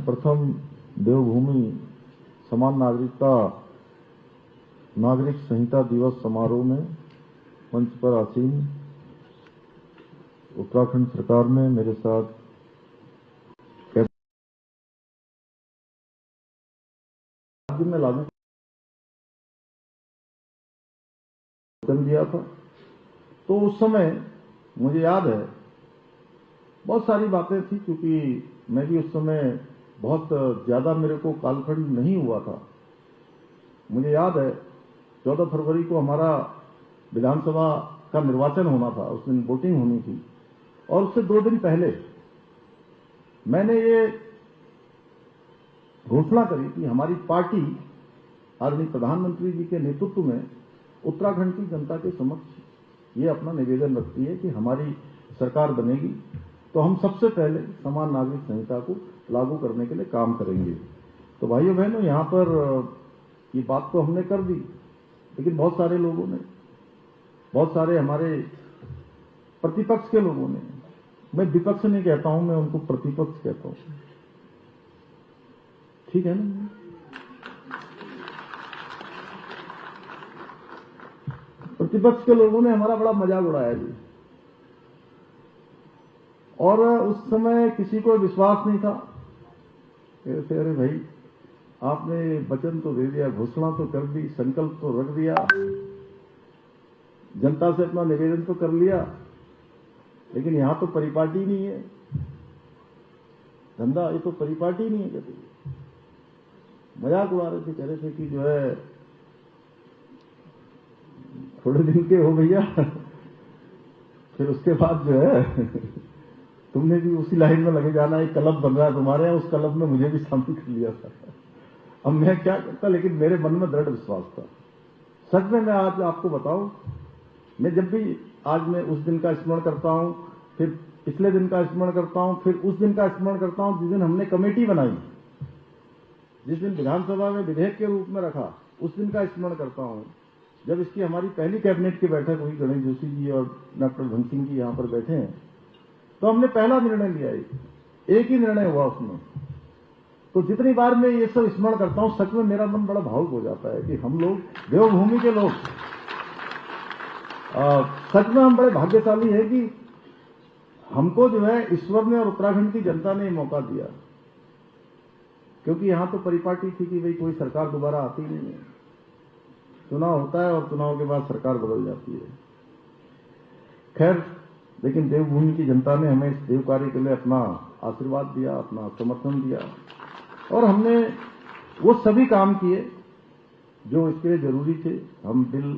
प्रथम देवभूमि समान नागरिक संहिता दिवस समारोह में मंच पर आसीन उत्तराखंड सरकार में मेरे साथ राज्य में लागू दिया था। तो उस समय मुझे याद है बहुत सारी बातें थी, क्योंकि मैं भी उस समय बहुत ज्यादा मेरे को कालखंड नहीं हुआ था। मुझे याद है 14 फरवरी को हमारा विधानसभा का निर्वाचन होना था, उस दिन वोटिंग होनी थी, और उससे 2 दिन पहले मैंने ये घोषणा करी कि हमारी पार्टी आदरणीय प्रधानमंत्री जी के नेतृत्व में उत्तराखंड की जनता के समक्ष ये अपना निवेदन रखती है कि हमारी सरकार बनेगी तो हम सबसे पहले समान नागरिक संहिता को लागू करने के लिए काम करेंगे। तो भाइयों बहनों, यहां पर ये बात तो हमने कर दी, लेकिन बहुत सारे लोगों ने, बहुत सारे हमारे प्रतिपक्ष के लोगों ने, मैं विपक्ष नहीं कहता हूं, मैं उनको प्रतिपक्ष कहता हूं, ठीक है ना। प्रतिपक्ष के लोगों ने हमारा बड़ा मजाक उड़ाया जी, और उस समय किसी को विश्वास नहीं था। ऐसे अरे भाई, आपने वचन तो दे दिया, घोषणा तो कर दी, संकल्प तो रख दिया, जनता से अपना निवेदन तो कर लिया, लेकिन यहां तो परिपाटी नहीं है धंधा, ये तो परिपाटी नहीं है। कहते मजाक उड़ा रहे थे, कह रहे थे कि जो है थोड़े दिन के हो भैया, फिर उसके बाद जो है तुमने भी उसी लाइन में लगे जाना, एक क्लब बन रहा है तुम्हारे यहाँ, उस क्लब में मुझे भी शामिल कर लिया था। अब मैं क्या करता, लेकिन मेरे मन में दृढ़ विश्वास था। सच में मैं आज आपको बताऊं, मैं जब भी आज मैं उस दिन का स्मरण करता हूं, फिर पिछले दिन का स्मरण करता हूं, फिर उस दिन का स्मरण करता हूं जिस दिन हमने कमेटी बनाई, जिस दिन विधानसभा में विधेयक के रूप में रखा, उस दिन का स्मरण करता हूं जब इसकी हमारी पहली कैबिनेट की बैठक हुई। गणेश जोशी जी और डॉक्टर धन सिंह जी यहां पर बैठे हैं, तो हमने पहला निर्णय लिया, एक ही निर्णय हुआ उसमें। तो जितनी बार मैं ये सब स्मरण करता हूं, सच में मेरा मन बड़ा भावुक हो जाता है कि हम लोग देवभूमि के लोग, सच में हम बड़े भाग्यशाली है कि हमको जो है ईश्वर ने और उत्तराखंड की जनता ने मौका दिया, क्योंकि यहां तो परिपाटी थी कि भाई कोई सरकार दोबारा आती नहीं है, चुनाव होता है और चुनाव के बाद सरकार बदल जाती है। खैर, लेकिन देवभूमि की जनता ने हमें इस देव कार्य के लिए अपना आशीर्वाद दिया, अपना समर्थन दिया, और हमने वो सभी काम किए जो इसके लिए जरूरी थे। हम बिल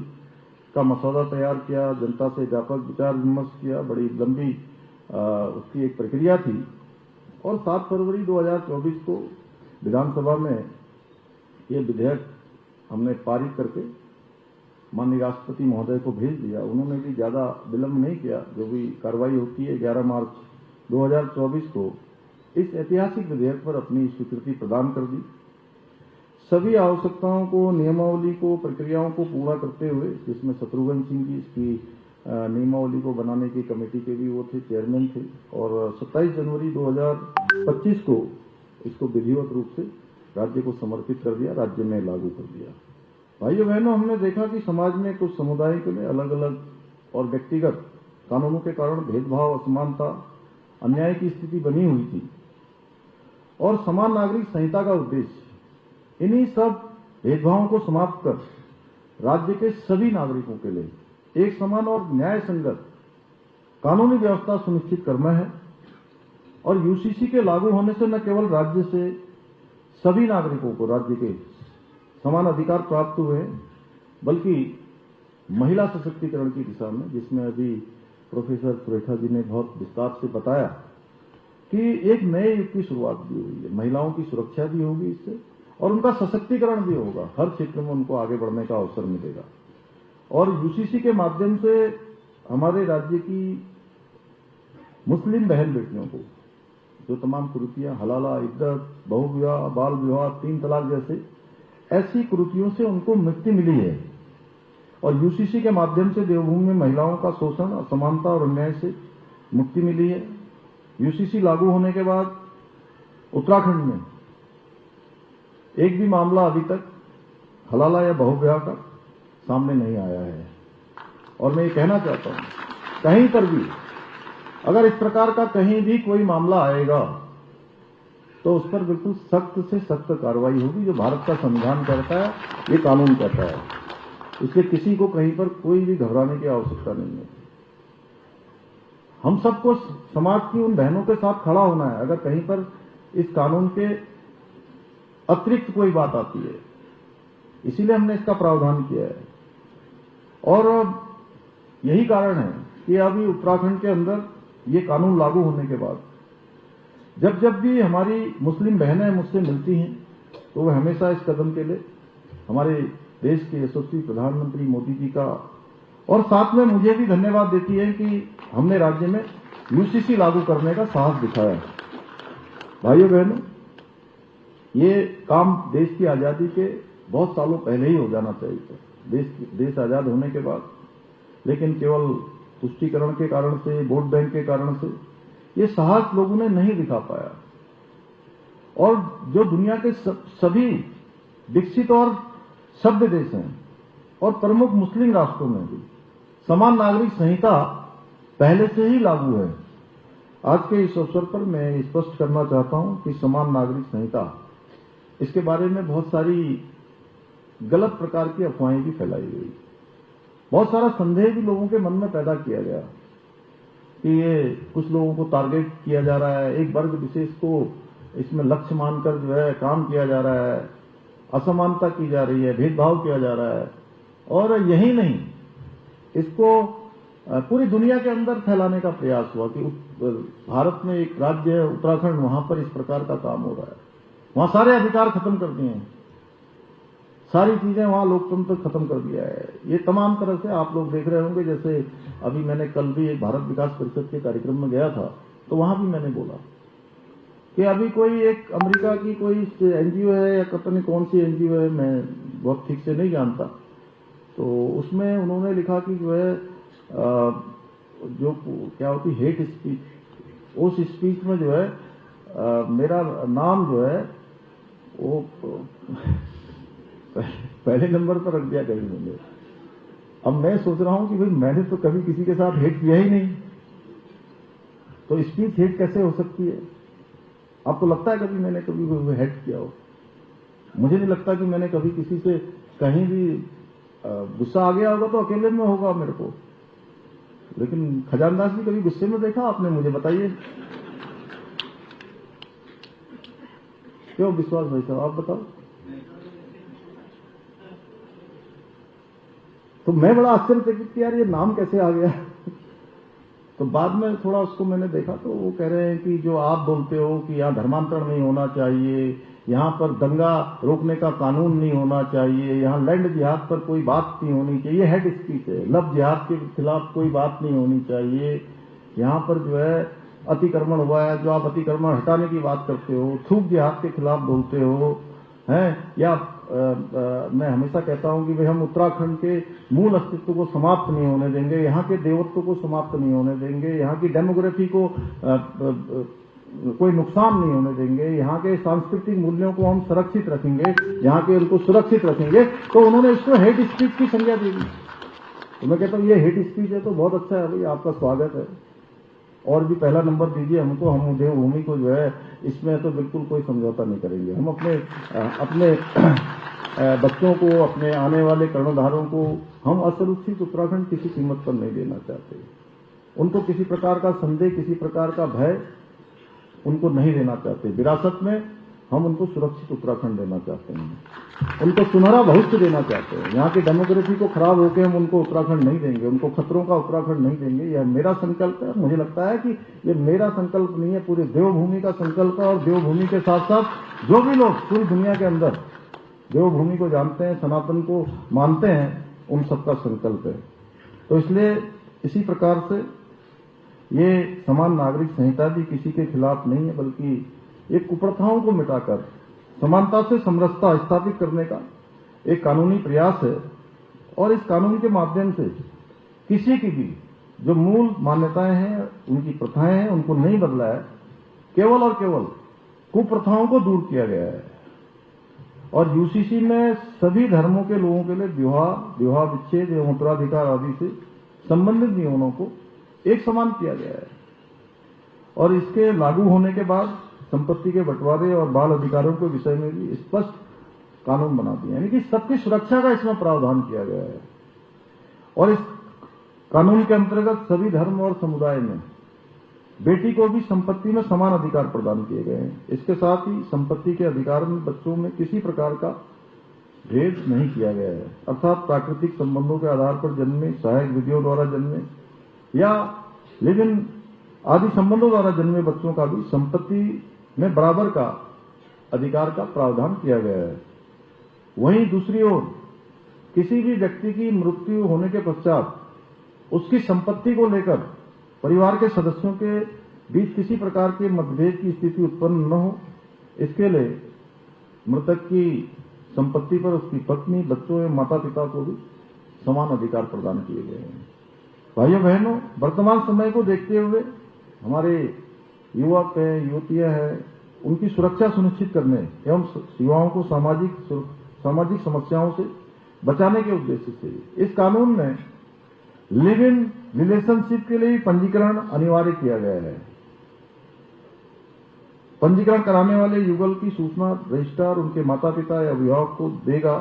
का मसौदा तैयार किया, जनता से व्यापक विचार विमर्श किया, बड़ी लंबी उसकी एक प्रक्रिया थी, और 7 फरवरी 2024 को विधानसभा में ये विधेयक हमने पारित करके माननीय राष्ट्रपति महोदय को भेज दिया। उन्होंने भी ज्यादा विलंब नहीं किया, जो भी कार्रवाई होती है 11 मार्च 2024 को इस ऐतिहासिक विधेयक पर अपनी स्वीकृति प्रदान कर दी। सभी आवश्यकताओं को, नियमावली को, प्रक्रियाओं को पूरा करते हुए, जिसमें शत्रुघ्न सिंह जी इसकी नियमावली को बनाने की कमेटी के भी वो थे, चेयरमैन थे, और 27 जनवरी 2025 को इसको विधिवत रूप से राज्य को समर्पित कर दिया, राज्य में लागू कर दिया। भाइयों बहनों, हमने देखा कि समाज में कुछ समुदायों के लिए अलग अलग और व्यक्तिगत कानूनों के कारण भेदभाव, असमानता, अन्याय की स्थिति बनी हुई थी, और समान नागरिक संहिता का उद्देश्य इन्हीं सब भेदभावों को समाप्त कर राज्य के सभी नागरिकों के लिए एक समान और न्याय संगत कानूनी व्यवस्था सुनिश्चित करना है। और यूसीसी के लागू होने से न केवल राज्य से सभी नागरिकों को राज्य के समान अधिकार प्राप्त हुए, बल्कि महिला सशक्तिकरण की दिशा में, जिसमें अभी प्रोफेसर सुरेखा जी ने बहुत विस्तार से बताया कि एक नए युग की शुरुआत भी हुई है। महिलाओं की सुरक्षा भी होगी इससे, और उनका सशक्तिकरण भी होगा, हर क्षेत्र में उनको आगे बढ़ने का अवसर मिलेगा। और यूसीसी के माध्यम से हमारे राज्य की मुस्लिम बहन बेटियों को जो तमाम कुरीतियां, हलाला, इद्दत, बहुविवाह, बाल विवाह, 3 तलाक जैसे ऐसी कुरीतियों से उनको मुक्ति मिली है। और यूसीसी के माध्यम से देवभूमि में महिलाओं का शोषण, असमानता और अन्याय से मुक्ति मिली है। यूसीसी लागू होने के बाद उत्तराखंड में एक भी मामला अभी तक हलाला या बहुविवाह का सामने नहीं आया है। और मैं ये कहना चाहता हूं, कहीं पर भी अगर इस प्रकार का कहीं भी कोई मामला आएगा तो उस पर बिल्कुल सख्त से सख्त कार्रवाई होगी, जो भारत का संविधान कहता है, ये कानून कहता है। इसलिए किसी को कहीं पर कोई भी घबराने की आवश्यकता नहीं है। हम सबको समाज की उन बहनों के साथ खड़ा होना है अगर कहीं पर इस कानून के अतिरिक्त कोई बात आती है। इसीलिए हमने इसका प्रावधान किया है। और यही कारण है कि अभी उत्तराखंड के अंदर ये कानून लागू होने के बाद जब जब भी हमारी मुस्लिम बहनें मुझसे मिलती हैं तो वह हमेशा इस कदम के लिए हमारे देश के यशस्वी प्रधानमंत्री मोदी जी का और साथ में मुझे भी धन्यवाद देती है कि हमने राज्य में यूसीसी लागू करने का साहस दिखाया। भाइयों बहनों, ये काम देश की आजादी के बहुत सालों पहले ही हो जाना चाहिए था, देश आजाद होने के बाद, लेकिन केवल तुष्टीकरण के कारण से, वोट बैंक के कारण से ये साहस लोगों ने नहीं दिखा पाया। और जो दुनिया के सभी विकसित और सभ्य देश हैं और प्रमुख मुस्लिम राष्ट्रों में भी समान नागरिक संहिता पहले से ही लागू है। आज के इस अवसर पर मैं स्पष्ट करना चाहता हूं कि समान नागरिक संहिता, इसके बारे में बहुत सारी गलत प्रकार की अफवाहें भी फैलाई गई, बहुत सारा संदेह भी लोगों के मन में पैदा किया गया कि ये कुछ लोगों को टारगेट किया जा रहा है, एक वर्ग विशेष को इसमें लक्ष्य मानकर जो है काम किया जा रहा है, असमानता की जा रही है, भेदभाव किया जा रहा है। और यही नहीं, इसको पूरी दुनिया के अंदर फैलाने का प्रयास हुआ कि भारत में एक राज्य है उत्तराखंड, वहां पर इस प्रकार का काम हो रहा है, वहां सारे अधिकार खत्म कर दिए हैं, सारी चीजें वहां लोकतंत्र खत्म कर दिया है। ये तमाम तरह से आप लोग देख रहे होंगे। जैसे अभी मैंने कल भी एक भारत विकास परिषद के कार्यक्रम में गया था तो वहां भी मैंने बोला कि अभी कोई एक अमेरिका की कोई एनजीओ है या पता नहीं कौन सी एनजीओ है, मैं बहुत ठीक से नहीं जानता, तो उसमें उन्होंने लिखा कि जो है जो क्या होती हेट स्पीच, उस स्पीच में जो है मेरा नाम जो है वो पहले नंबर पर रख दिया गया उन्होंने। अब मैं सोच रहा हूं कि भाई मैंने तो कभी किसी के साथ हेट किया ही नहीं, तो स्पीच हेट कैसे हो सकती है? आपको लगता है कभी मैंने कभी हेट किया हो? मुझे नहीं लगता कि मैंने कभी किसी से कहीं भी गुस्सा आ गया होगा तो अकेले में होगा मेरे को, लेकिन खजानदास जी कभी गुस्से में देखा आपने? मुझे बताइए। क्यों विश्वास भाई साहब, आप बताओ। तो मैं बड़ा आश्चर्यचकित कि यार ये नाम कैसे आ गया। तो बाद में थोड़ा उसको मैंने देखा तो वो कह रहे हैं कि जो आप बोलते हो कि यहाँ धर्मांतरण नहीं होना चाहिए, यहाँ पर दंगा रोकने का कानून नहीं होना चाहिए, यहाँ लैंड जिहाद पर कोई बात नहीं होनी चाहिए, हेड स्पीच है, लव जिहाद के खिलाफ कोई बात नहीं होनी चाहिए, यहाँ पर जो है अतिक्रमण हुआ है, जो आप अतिक्रमण हटाने की बात करते हो, थूक जिहाद के खिलाफ बोलते हो हैं, या मैं हमेशा कहता हूं कि भाई हम उत्तराखंड के मूल अस्तित्व को समाप्त नहीं होने देंगे, यहाँ के देवत्व को समाप्त नहीं होने देंगे, यहाँ की डेमोग्राफी को कोई नुकसान नहीं होने देंगे, यहाँ के सांस्कृतिक मूल्यों को हम सुरक्षित रखेंगे, यहाँ के उनको सुरक्षित रखेंगे, तो उन्होंने इसको हेट स्पीच की संज्ञा दी। तो मैं कहता हूँ ये हेट स्पीच है तो बहुत अच्छा है भाई, आपका स्वागत है, और भी पहला नंबर दीजिए हमको, हम देवभूमि को जो है इसमें तो बिल्कुल कोई समझौता नहीं करेंगे। हम अपने बच्चों को, अपने आने वाले कर्णधारों को हम असुरक्षित उत्तराखंड किसी कीमत पर नहीं देना चाहते। उनको किसी प्रकार का संदेह, किसी प्रकार का भय उनको नहीं देना चाहते। विरासत में हम उनको सुरक्षित उत्तराखंड देना चाहते हैं, उनको सुनहरा भविष्य देना चाहते हैं। यहाँ की डेमोग्राफी को खराब होकर हम उनको उत्तराखंड नहीं देंगे, उनको खतरों का उत्तराखंड नहीं देंगे। यह मेरा संकल्प है। मुझे लगता है कि ये मेरा संकल्प नहीं है, पूरी देवभूमि का संकल्प है। और देवभूमि के साथ साथ जो भी लोग पूरी दुनिया के अंदर देवभूमि को जानते हैं, सनातन को मानते हैं, उन सबका संकल्प है। तो इसलिए इसी प्रकार से ये समान नागरिक संहिता भी किसी के खिलाफ नहीं है, बल्कि ये कुप्रथाओं को मिटाकर समानता से समरसता स्थापित करने का एक कानूनी प्रयास है। और इस कानून के माध्यम से किसी की भी जो मूल मान्यताएं हैं, उनकी प्रथाएं हैं, उनको नहीं बदला है, केवल और केवल कुप्रथाओं को दूर किया गया है। और यूसीसी में सभी धर्मों के लोगों के लिए विवाह विच्छेद एवं उत्तराधिकार आदि से संबंधित नियमों को एक समान किया गया है। और इसके लागू होने के बाद संपत्ति के बंटवारे और बाल अधिकारों के विषय में भी स्पष्ट कानून बना दिए, यानी कि सबकी सुरक्षा का इसमें प्रावधान किया गया है। और इस कानून के अंतर्गत सभी धर्म और समुदाय में बेटी को भी संपत्ति में समान अधिकार प्रदान किए गए हैं। इसके साथ ही संपत्ति के अधिकार में बच्चों में किसी प्रकार का भेद नहीं किया गया है, अर्थात प्राकृतिक संबंधों के आधार पर जन्मे, सहायक विधियों द्वारा जन्मे या लिव इन आदि संबंधों द्वारा जन्मे बच्चों का भी संपत्ति में बराबर का अधिकार का प्रावधान किया गया है। वहीं दूसरी ओर किसी भी व्यक्ति की मृत्यु होने के पश्चात उसकी संपत्ति को लेकर परिवार के सदस्यों के बीच किसी प्रकार के मतभेद की स्थिति उत्पन्न न हो, इसके लिए मृतक की संपत्ति पर उसकी पत्नी, बच्चों एवं माता पिता को भी समान अधिकार प्रदान किए गए हैं। भाइयों बहनों, वर्तमान समय को देखते हुए हमारे युवक हैं, युवतियां हैं, उनकी सुरक्षा सुनिश्चित करने एवं युवाओं को सामाजिक समस्याओं से बचाने के उद्देश्य से इस कानून में लिव इन रिलेशनशिप के लिए पंजीकरण अनिवार्य किया गया है। पंजीकरण कराने वाले युगल की सूचना रजिस्ट्रार उनके माता पिता या अभिभावक को देगा।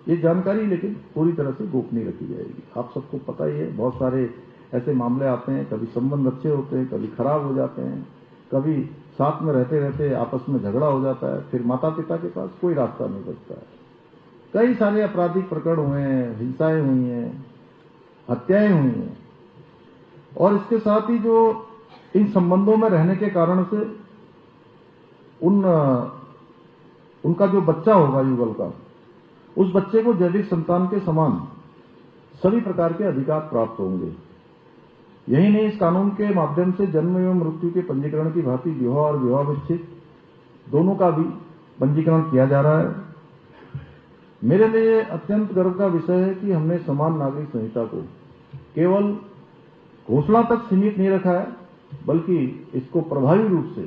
ये जानकारी लेकिन पूरी तरह से गोपनीय रखी जाएगी। आप सबको पता ही है, बहुत सारे ऐसे मामले आते हैं, कभी संबंध अच्छे होते हैं, कभी खराब हो जाते हैं, कभी साथ में रहते रहते आपस में झगड़ा हो जाता है, फिर माता पिता के पास कोई रास्ता नहीं बचता है। कई सारे आपराधिक प्रकरण हुए हैं, हिंसाएं हुई हैं, हत्याएं हुई हैं। और इसके साथ ही जो इन संबंधों में रहने के कारण से उनका जो बच्चा होगा युगल का, उस बच्चे को जैविक संतान के समान सभी प्रकार के अधिकार प्राप्त होंगे। यही नहीं, इस कानून के माध्यम से जन्म एवं मृत्यु के पंजीकरण की भांति विवाह और विवाह विच्छेद दोनों का भी पंजीकरण किया जा रहा है। मेरे लिए अत्यंत गर्व का विषय है कि हमने समान नागरिक संहिता को केवल घोषणा तक सीमित नहीं रखा है, बल्कि इसको प्रभावी रूप से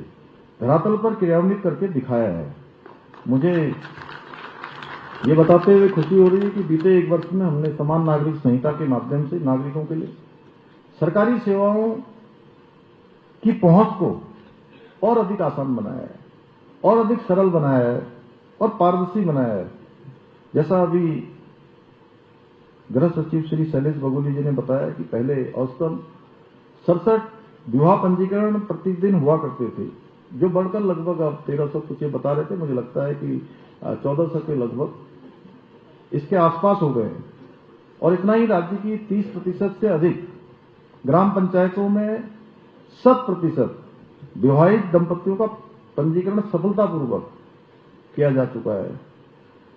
धरातल पर क्रियान्वित करके दिखाया है। मुझे ये बताते हुए खुशी हो रही है कि बीते एक वर्ष में हमने समान नागरिक संहिता के माध्यम से नागरिकों के लिए सरकारी सेवाओं की पहुंच को और अधिक आसान बनाया है, और अधिक सरल बनाया है और पारदर्शी बनाया है। जैसा अभी गृह सचिव श्री शैलेश बगोली जी ने बताया कि पहले औसतन 67 विवाह पंजीकरण प्रतिदिन हुआ करते थे, जो बढ़कर लगभग अब 1300 कुछ बता रहे थे, मुझे लगता है कि 1400 के लगभग इसके आसपास हो गए। और इतना ही, राज्य की 30% से अधिक ग्राम पंचायतों में 100% विवाहित दंपतियों का पंजीकरण सफलतापूर्वक किया जा चुका है।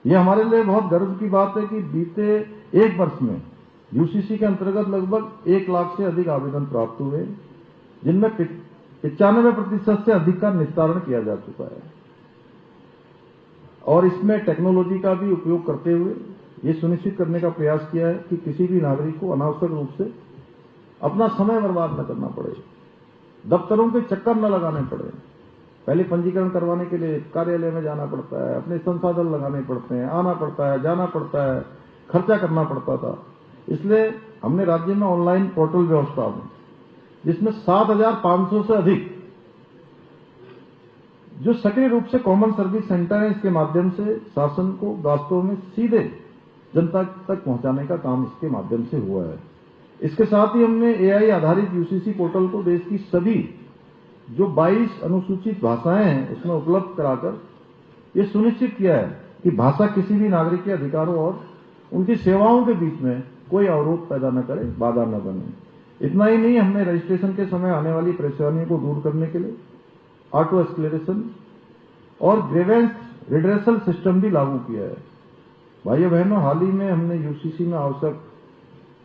यह हमारे लिए बहुत गर्व की बात है कि बीते एक वर्ष में यूसीसी के अंतर्गत लगभग 1 लाख से अधिक आवेदन प्राप्त हुए, जिनमें 95% से अधिक का निस्तारण किया जा चुका है। और इसमें टेक्नोलॉजी का भी उपयोग करते हुए ये सुनिश्चित करने का प्रयास किया है कि किसी भी नागरिक को अनावश्यक रूप से अपना समय बर्बाद न करना पड़े, दफ्तरों के चक्कर न लगाने पड़े। पहले पंजीकरण करवाने के लिए कार्यालय में जाना पड़ता है, अपने संसाधन लगाने पड़ते हैं, आना पड़ता है, जाना पड़ता है, खर्चा करना पड़ता था। इसलिए हमने राज्य में ऑनलाइन पोर्टल व्यवस्था में, जिसमें 7500 से अधिक जो सक्रिय रूप से कॉमन सर्विस सेंटर है, इसके माध्यम से शासन को वास्तव में सीधे जनता तक पहुंचाने का काम इसके माध्यम से हुआ है। इसके साथ ही हमने एआई आधारित यूसीसी पोर्टल को देश की सभी जो 22 अनुसूचित भाषाएं हैं उसमें उपलब्ध कराकर ये सुनिश्चित किया है कि भाषा किसी भी नागरिक के अधिकारों और उनकी सेवाओं के बीच में कोई अवरोध पैदा न करे, बाधा न बने। इतना ही नहीं, हमने रजिस्ट्रेशन के समय आने वाली परेशानियों को दूर करने के लिए ऑटो एस्केलेरेशन और ग्रीवेंस रिड्रेसल सिस्टम भी लागू किया है। भाइयों बहनों, हाल ही में हमने यूसीसी में आवश्यक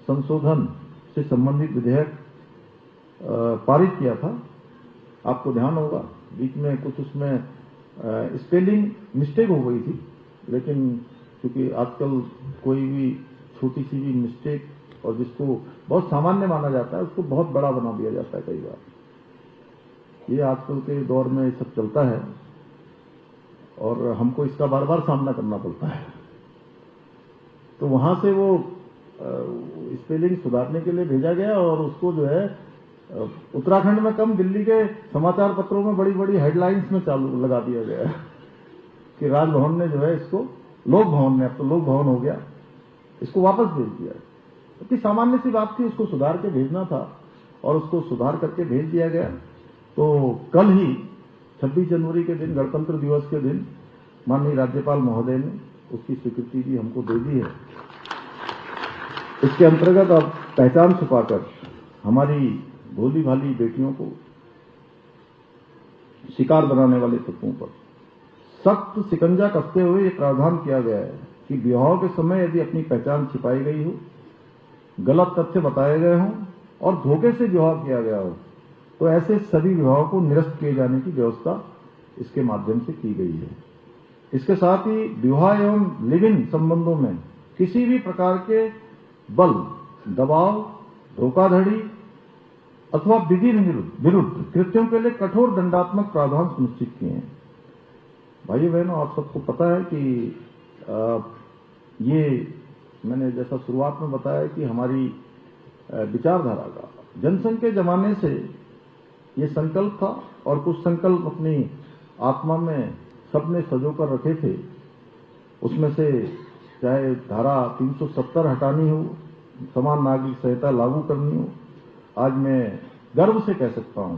संशोधन से संबंधित विधेयक पारित किया था। आपको ध्यान होगा, बीच में कुछ उसमें स्पेलिंग मिस्टेक हो गई थी, लेकिन क्योंकि आजकल कोई भी छोटी सी भी मिस्टेक और जिसको बहुत सामान्य माना जाता है उसको बहुत बड़ा बना दिया जाता है। कई बार ये आजकल के दौर में सब चलता है। और हमको इसका बार बार सामना करना पड़ता है। तो वहां से वो स्पेलिंग सुधारने के लिए भेजा गया और उसको जो है उत्तराखंड में कम, दिल्ली के समाचार पत्रों में बड़ी बड़ी हेडलाइंस में चालू लगा दिया गया कि राजभवन ने जो है इसको, लोक भवन ने, अब तो लोक भवन हो गया, इसको वापस भेज दिया। इतनी सामान्य सी बात थी, उसको सुधार के भेजना था और उसको सुधार करके भेज दिया गया। तो कल ही 26 जनवरी के दिन, गणतंत्र दिवस के दिन, माननीय राज्यपाल महोदय ने उसकी स्वीकृति भी हमको दे दी है। इसके अंतर्गत अब पहचान छुपाकर हमारी भोली भाली बेटियों को शिकार बनाने वाले तत्वों पर सख्त शिकंजा कसते हुए यह प्रावधान किया गया है कि विवाह के समय यदि अपनी पहचान छिपाई गई हो, गलत तथ्य बताए गए हों और धोखे से विवाह किया गया हो, तो ऐसे सभी विवाहों को निरस्त किए जाने की व्यवस्था इसके माध्यम से की गई है। इसके साथ ही विवाह एवं लिव इन संबंधों में किसी भी प्रकार के बल, दबाव, धोखाधड़ी अथवा विधि विरुद्ध कृत्यों के लिए कठोर दंडात्मक प्रावधान सुनिश्चित किए हैं। भाइयों बहनों, आप सबको पता है कि ये मैंने जैसा शुरुआत में बताया कि हमारी विचारधारा का जनसंघ के जमाने से ये संकल्प था और कुछ संकल्प अपनी आत्मा में सबने सजो कर रखे थे। उसमें से चाहे धारा 370 हटानी हो, समान नागरिक संहिता लागू करनी हो, आज मैं गर्व से कह सकता हूं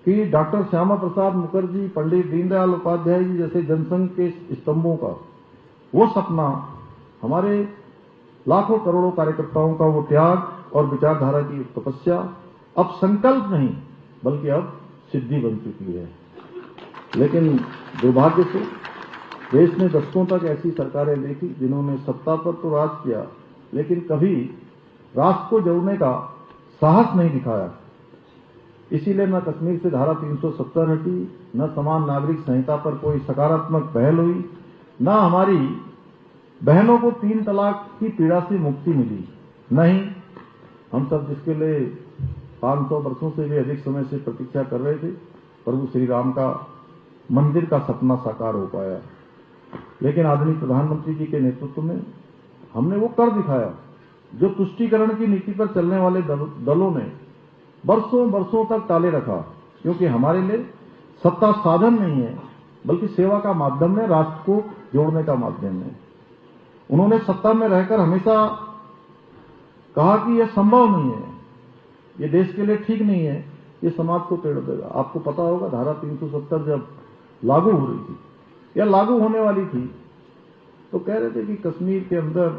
कि डॉक्टर श्यामा प्रसाद मुखर्जी, पंडित दीनदयाल उपाध्याय जी जैसे जनसंघ के स्तंभों का वो सपना, हमारे लाखों करोड़ों कार्यकर्ताओं का वो त्याग और विचारधारा की तपस्या अब संकल्प नहीं बल्कि अब सिद्धि बन चुकी है। लेकिन दुर्भाग्य से देश ने दशकों तक ऐसी सरकारें देखी जिन्होंने सत्ता पर तो राज किया लेकिन कभी राष्ट्र को जोड़ने का साहस नहीं दिखाया। इसीलिए न कश्मीर से धारा 370 हटी, न समान नागरिक संहिता पर कोई सकारात्मक पहल हुई, न हमारी बहनों को 3 तलाक की पीड़ा से मुक्ति मिली। नहीं, हम सब जिसके लिए 500 वर्षों से भी अधिक समय से प्रतीक्षा कर रहे थे, प्रभु श्री राम का मंदिर का सपना साकार हो पाया। लेकिन आदरणीय प्रधानमंत्री जी के नेतृत्व में हमने वो कर दिखाया जो तुष्टीकरण की नीति पर चलने वाले दलों ने वर्षों वर्षों तक टाले रखा, क्योंकि हमारे लिए सत्ता साधन नहीं है बल्कि सेवा का माध्यम है, राष्ट्र को जोड़ने का माध्यम है। उन्होंने सत्ता में रहकर हमेशा कहा कि यह संभव नहीं है, यह देश के लिए ठीक नहीं है, यह समाज को तोड़ देगा। आपको पता होगा धारा 370 जब लागू हो रही थी या लागू होने वाली थी तो कह रहे थे कि कश्मीर के अंदर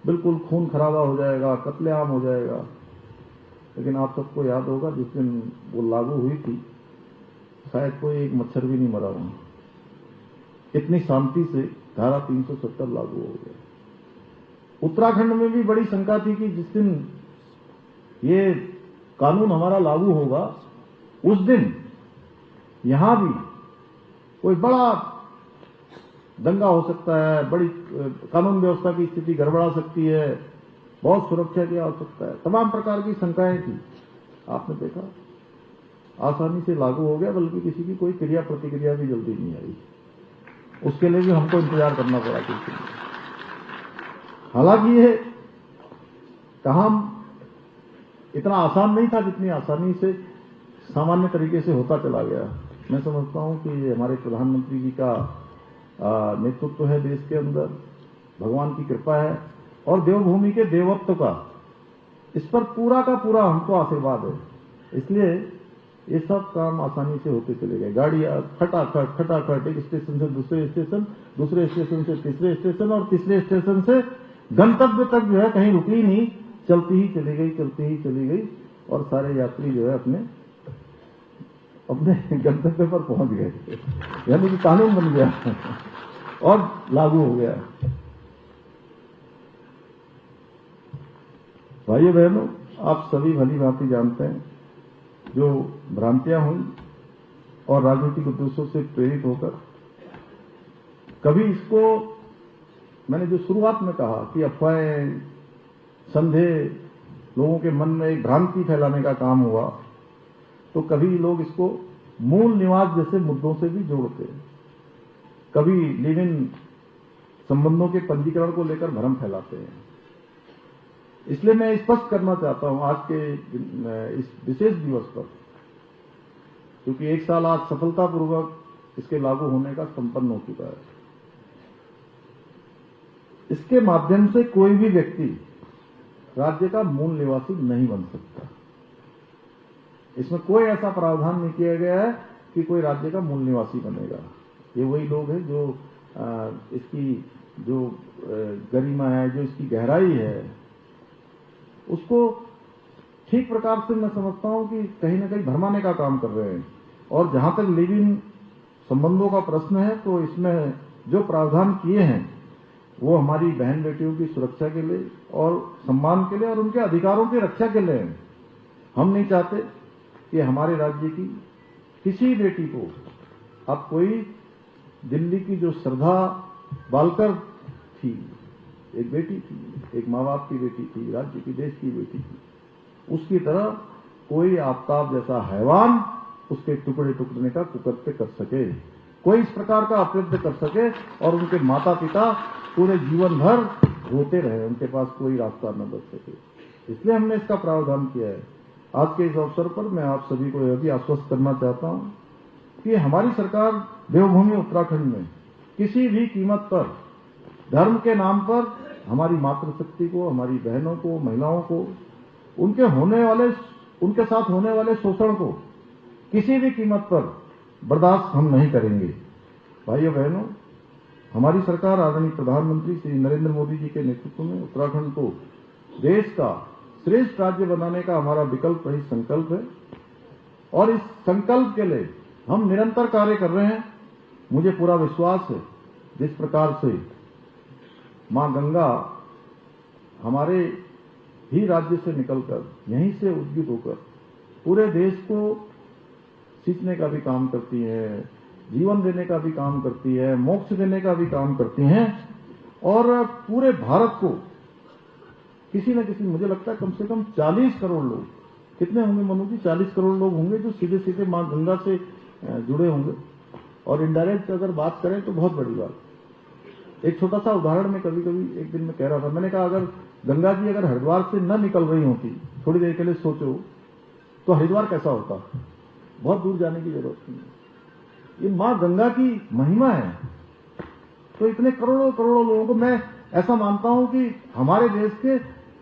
बिल्कुल खून खराबा हो जाएगा, कत्लेआम हो जाएगा। लेकिन आप सबको याद होगा जिस दिन वो लागू हुई थी शायद कोई एक मच्छर भी नहीं मरा वहां। इतनी शांति से धारा 370 लागू हो गया। उत्तराखंड में भी बड़ी शंका थी कि जिस दिन ये कानून हमारा लागू होगा उस दिन यहां भी कोई बड़ा दंगा हो सकता है, बड़ी कानून व्यवस्था की स्थिति गड़बड़ा सकती है, बहुत सुरक्षा की आवश्यकता है, तमाम प्रकार की शंकाएं थी। आपने देखा आसानी से लागू हो गया, बल्कि किसी की कोई क्रिया प्रतिक्रिया भी जल्दी नहीं आई। उसके लिए भी हमको इंतजार करना पड़ा किसी। हालांकि ये काम इतना आसान नहीं था जितनी आसानी से सामान्य तरीके से होता चला गया। मैं समझता हूं कि ये हमारे प्रधानमंत्री जी का नेतृत्व है देश के अंदर, भगवान की कृपा है और देवभूमि के देवत्व का इस पर पूरा का पूरा हमको आशीर्वाद है। इसलिए ये सब काम आसानी से होते चले गए। गाड़ियां खटाखट खटाखट एक स्टेशन से दूसरे स्टेशन, दूसरे स्टेशन से तीसरे स्टेशन और तीसरे स्टेशन से गंतव्य तक जो है कहीं रुकी नहीं, चलती ही चली गई, चलती ही चली गई और सारे यात्री जो है अपने गंतव्य पर पहुंच गए। यानी कि कानून बन गया और लागू हो गया। भाइयों बहनों, आप सभी भली भांति जानते हैं जो भ्रांतियां हुई और राजनीतिक उद्देश्यों से प्रेरित होकर कभी इसको, मैंने जो शुरुआत में कहा कि अफवाहें, संदेह, लोगों के मन में एक भ्रांति फैलाने का काम हुआ, तो कभी लोग इसको मूल निवास जैसे मुद्दों से भी जोड़ते हैं। कभी लिव इन संबंधों के पंजीकरण को लेकर भ्रम फैलाते हैं। इसलिए मैं स्पष्ट करना चाहता हूं आज के इस विशेष दिवस पर, क्योंकि 1 साल आज सफलतापूर्वक इसके लागू होने का संपन्न हो चुका है। इसके माध्यम से कोई भी व्यक्ति राज्य का मूल निवासी नहीं बन सकता। इसमें कोई ऐसा प्रावधान नहीं किया गया है कि कोई राज्य का मूल निवासी बनेगा। ये वही लोग हैं जो इसकी जो गरिमा है, जो इसकी गहराई है, उसको ठीक प्रकार से मैं समझता हूं कि कहीं न कहीं भरमाने का काम कर रहे हैं। और जहां तक लिव इन संबंधों का प्रश्न है, तो इसमें जो प्रावधान किए हैं वो हमारी बहन बेटियों की सुरक्षा के लिए और सम्मान के लिए और उनके अधिकारों की रक्षा के लिए हैं। हम नहीं चाहते कि हमारे राज्य की किसी बेटी को, अब कोई दिल्ली की जो श्रद्धा बालकर थी, एक बेटी थी, एक माँ बाप की बेटी थी, राज्य की, देश की बेटी थी, उसकी तरह कोई आफ्ताब जैसा हैवान उसके टुकड़े टुकड़ने का कुकृत्य कर सके, कोई इस प्रकार का अपराध कर सके और उनके माता पिता पूरे जीवन भर रोते रहे, उनके पास कोई रास्ता न बच सके। इसलिए हमने इसका प्रावधान किया है। आज के इस अवसर पर मैं आप सभी को यह भी आश्वस्त करना चाहता हूं कि हमारी सरकार देवभूमि उत्तराखंड में किसी भी कीमत पर धर्म के नाम पर हमारी मातृशक्ति को, हमारी बहनों को, महिलाओं को, उनके साथ होने वाले शोषण को किसी भी कीमत पर बर्दाश्त हम नहीं करेंगे। भाइयों बहनों, हमारी सरकार आदरणीय प्रधानमंत्री श्री नरेंद्र मोदी जी के नेतृत्व में उत्तराखंड को देश का श्रेष्ठ राज्य बनाने का हमारा विकल्प रहित संकल्प है और इस संकल्प के लिए हम निरंतर कार्य कर रहे हैं। मुझे पूरा विश्वास है जिस प्रकार से मां गंगा हमारे ही राज्य से निकलकर, यहीं से उद्गीत होकर पूरे देश को सींचने का भी काम करती है, जीवन देने का भी काम करती है, मोक्ष देने का भी काम करती हैं और पूरे भारत को किसी न किसी, मुझे लगता है कम से कम 40 करोड़ लोग, कितने होंगे मनु जी, 40 करोड़ लोग होंगे जो सीधे सीधे मां गंगा से जुड़े होंगे और इनडायरेक्ट अगर बात करें तो बहुत बड़ी बात। एक छोटा सा उदाहरण मैं कभी कभी एक दिन में कह रहा था, मैंने कहा अगर गंगा जी अगर हरिद्वार से न निकल रही होती, थोड़ी देर के लिए सोचो, तो हरिद्वार कैसा होता। बहुत दूर जाने की जरूरत नहीं है। ये मां गंगा की महिमा है। तो इतने करोड़ों करोड़ों लोगों को, मैं ऐसा मानता हूं कि हमारे देश के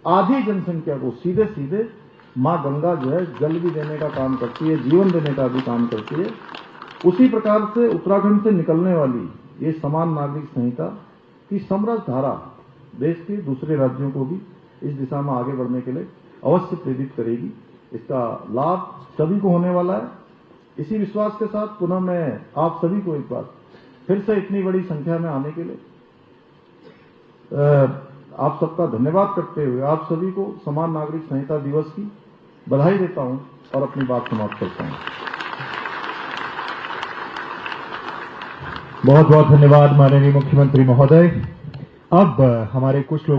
आधी जनसंख्या को सीधे सीधे मां गंगा जो है जल भी देने का काम करती है, जीवन देने का भी काम करती है। उसी प्रकार से उत्तराखंड से निकलने वाली ये समान नागरिक संहिता की समरस धारा देश के दूसरे राज्यों को भी इस दिशा में आगे बढ़ने के लिए अवश्य प्रेरित करेगी। इसका लाभ सभी को होने वाला है। इसी विश्वास के साथ पुनः मैं आप सभी को एक बार फिर से इतनी बड़ी संख्या में आने के लिए आप सबका धन्यवाद करते हुए आप सभी को समान नागरिक संहिता दिवस की बधाई देता हूं और अपनी बात समाप्त करता हूं। बहुत बहुत धन्यवाद माननीय मुख्यमंत्री महोदय। अब हमारे कुछ लोग